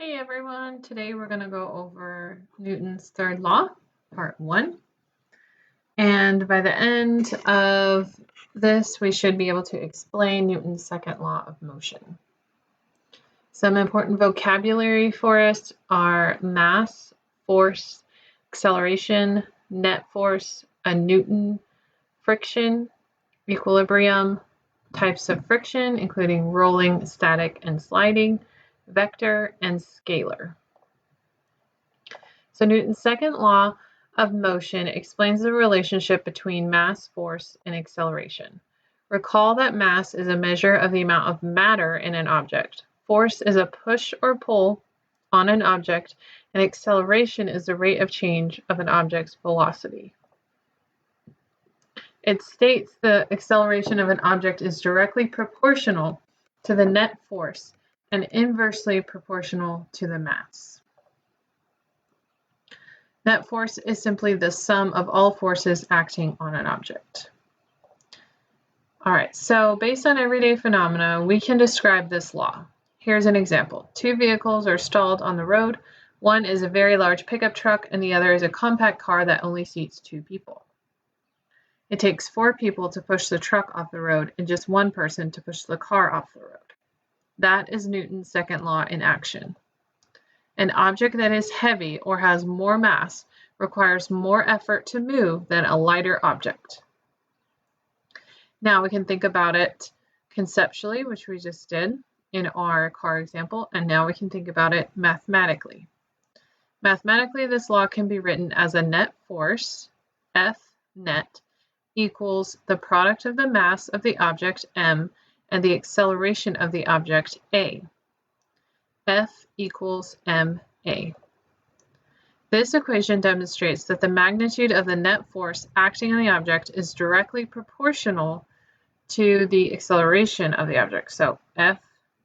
Hey everyone, today we're going to go over Newton's third law, part 1. And by the end of this, we should be able to explain Newton's second law of motion. Some important vocabulary for us are mass, force, acceleration, net force, a Newton, friction, equilibrium, types of friction, including rolling, static, and sliding, vector, and scalar. So Newton's second law of motion explains the relationship between mass, force, and acceleration. Recall that mass is a measure of the amount of matter in an object. Force is a push or pull on an object, and acceleration is the rate of change of an object's velocity. It states the acceleration of an object is directly proportional to the net force and inversely proportional to the mass. Net force is simply the sum of all forces acting on an object. All right, so based on everyday phenomena, we can describe this law. Here's an example. Two vehicles are stalled on the road. One is a very large pickup truck and the other is a compact car that only seats 2 people. It takes 4 people to push the truck off the road and just 1 person to push the car off the road. That is Newton's second law in action. An object that is heavy or has more mass requires more effort to move than a lighter object. Now we can think about it conceptually, which we just did in our car example, and now we can think about it mathematically. Mathematically, this law can be written as a net force, F net, equals the product of the mass of the object, m, and the acceleration of the object, a. F equals ma. This equation demonstrates that the magnitude of the net force acting on the object is directly proportional to the acceleration of the object. So F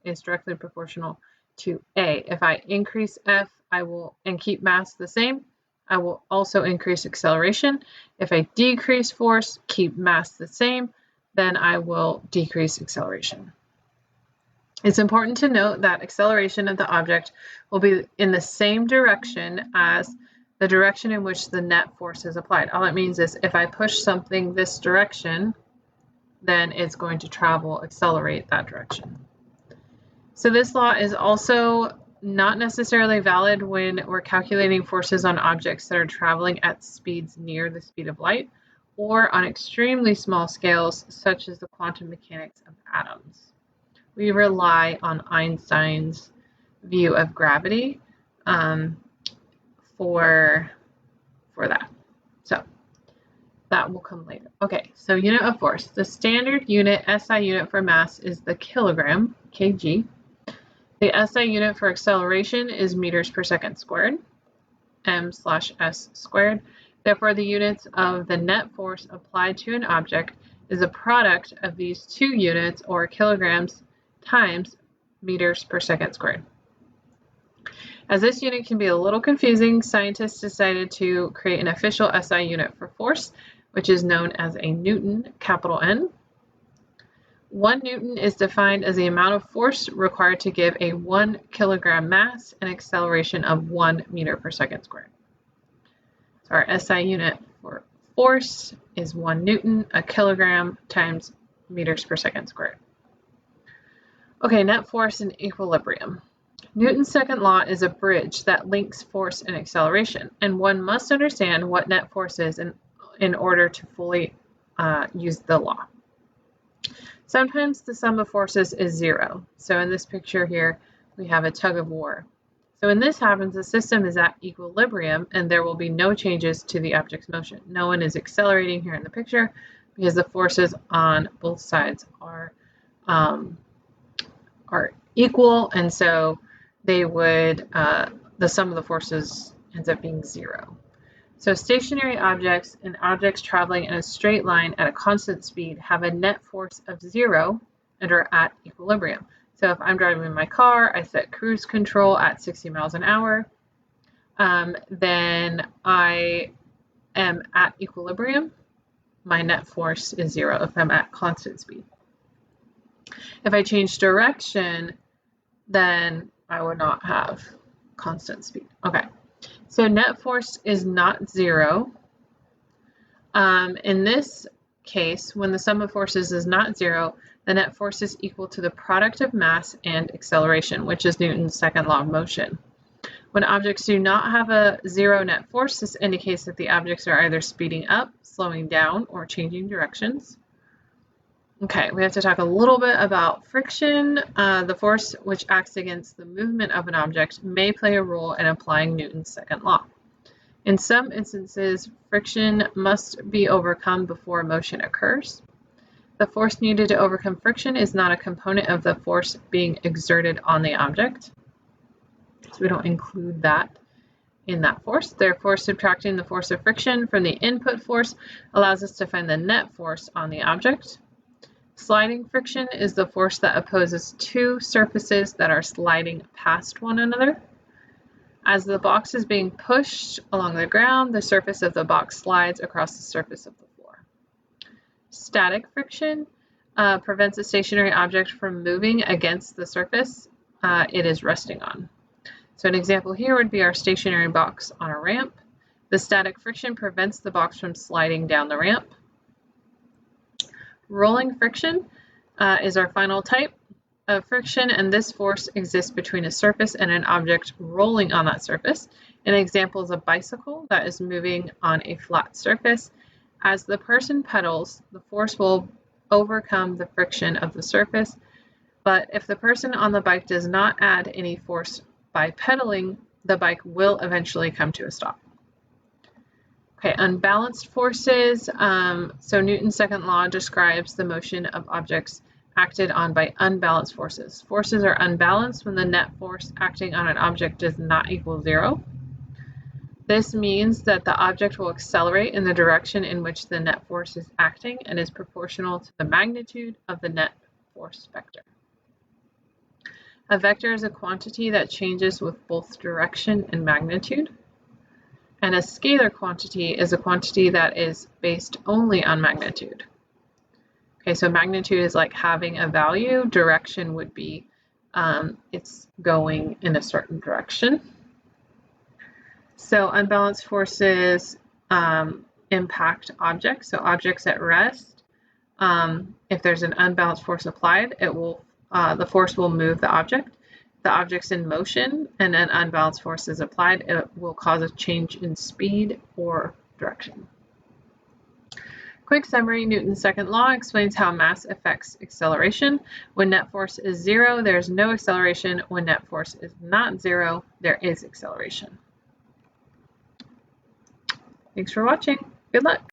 is directly proportional to A. If I increase F, and keep mass the same, I will also increase acceleration. If I decrease force, keep mass the same, then I will decrease acceleration. It's important to note that acceleration of the object will be in the same direction as the direction in which the net force is applied. All it means is if I push something this direction, then it's going to accelerate that direction. So this law is also not necessarily valid when we're calculating forces on objects that are traveling at speeds near the speed of light or on extremely small scales, such as the quantum mechanics of atoms. We rely on Einstein's view of gravity for that. So that will come later. Okay, so unit of force. The standard unit, SI unit for mass is the kilogram, kg. The SI unit for acceleration is meters per second squared, m/s squared. Therefore, the units of the net force applied to an object is a product of these 2 units, or kilograms times meters per second squared. As this unit can be a little confusing, scientists decided to create an official SI unit for force, which is known as a Newton, capital N. 1 Newton is defined as the amount of force required to give a 1 kilogram mass and acceleration of 1 meter per second squared. So our SI unit for force is 1 Newton, a kilogram times meters per second squared. Okay, net force and equilibrium. Newton's second law is a bridge that links force and acceleration, and one must understand what net force is in order to fully use the law. Sometimes the sum of forces is 0. So in this picture here, we have a tug of war. So when this happens, the system is at equilibrium and there will be no changes to the object's motion. No one is accelerating here in the picture because the forces on both sides are equal, and so they would, the sum of the forces ends up being 0. So stationary objects and objects traveling in a straight line at a constant speed have a net force of 0 and are at equilibrium. So if I'm driving my car, I set cruise control at 60 miles an hour, then I am at equilibrium. My net force is 0 if I'm at constant speed. If I change direction, then I would not have constant speed. Okay, so net force is not zero. In this case, when the sum of forces is not zero, the net force is equal to the product of mass and acceleration, which is Newton's second law of motion. When objects do not have a zero net force, this indicates that the objects are either speeding up, slowing down, or changing directions. Okay, we have to talk a little bit about friction. The force which acts against the movement of an object may play a role in applying Newton's second law. In some instances, friction must be overcome before motion occurs. The force needed to overcome friction is not a component of the force being exerted on the object. So we don't include that in that force. Therefore, subtracting the force of friction from the input force allows us to find the net force on the object. Sliding friction is the force that opposes two surfaces that are sliding past one another. As the box is being pushed along the ground, the surface of the box slides across the surface of the floor. Static friction prevents a stationary object from moving against the surface it is resting on. So an example here would be our stationary box on a ramp. The static friction prevents the box from sliding down the ramp. Rolling friction is our final type of friction, and this force exists between a surface and an object rolling on that surface. An example is a bicycle that is moving on a flat surface. As the person pedals, the force will overcome the friction of the surface, but if the person on the bike does not add any force by pedaling, the bike will eventually come to a stop. Okay, unbalanced forces. So Newton's second law describes the motion of objects acted on by unbalanced forces. Forces are unbalanced when the net force acting on an object does not equal zero. This means that the object will accelerate in the direction in which the net force is acting and is proportional to the magnitude of the net force vector. A vector is a quantity that changes with both direction and magnitude. And a scalar quantity is a quantity that is based only on magnitude. Okay, so magnitude is like having a value. Direction would be it's going in a certain direction. So unbalanced forces impact objects. So objects at rest, if there's an unbalanced force applied, it will the force will move the object. The object's in motion and an unbalanced force is applied, it will cause a change in speed or direction. Quick summary, Newton's second law explains how mass affects acceleration. When net force is zero, there's no acceleration. When net force is not zero, there is acceleration. Thanks for watching. Good luck.